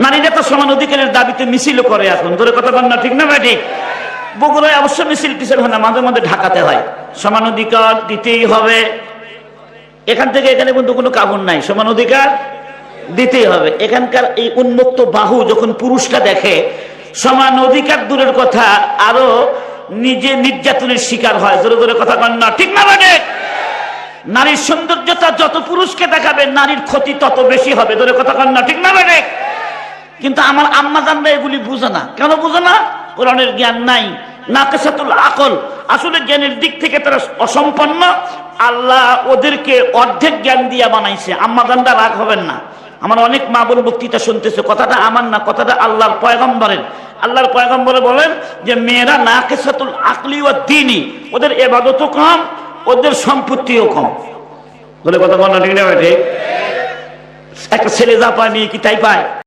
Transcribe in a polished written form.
নারীরা তো সমান অধিকারের দাবিতে মিছিল করে এখন, ধরে কথা বল না, ঠিক না ভাই? ঠিক। বগুড়ায় অবশ্য মিছিল টিছিল হয় না, মাঝে মাঝে ঢাকাতে হয়। সমান অধিকার দিতেই হবে, এখান থেকে এখানে কিন্তু কোনো কাবুল নাই, সমান অধিকার দিতেই হবে। এখানকার এই উন্মুক্ত বাহু যখন পুরুষটা দেখে, সমান অধিকার দূরের কথা আরো নিজে নির্যাতনের শিকার হয়। জোরে জোরে কথা বল না, ঠিক না ভাই? নারীর সৌন্দর্যতা যত পুরুষকে দেখাবে, নারীর ক্ষতি তত বেশি হবে। ধরে কথা বল না, ঠিক না ভাই? কিন্তু আমার আম্মা জানরা এগুলি বুঝে না। কেন বুঝে না? কোরআনের জ্ঞান নাই, নাকিসাতুল আকল, আসলে জ্ঞানের দিক থেকে তারা অসম্পন্ন। আল্লাহ ওদেরকে অর্ধেক জ্ঞান দিয়া বানাইছে। আম্মা জানরা রাগ হবেন না, আমার অনেক মা বোন বক্তৃতা শুনতেছে, কথাটা আমার না, কথাটা আল্লাহর পয়গম্বরের। আল্লাহর পয়গম্বর বলেন যে মেয়েরা নাকিসাতুল আকলি ওয়া দ্বীনি, ওদের ইবাদতও কম, ওদের সম্পত্তিও কম। বলে কথা বল না, ঠিক না ভাই? ঠিক। একটা ছেলে যা পায় মেয়ে কি তাই পায়?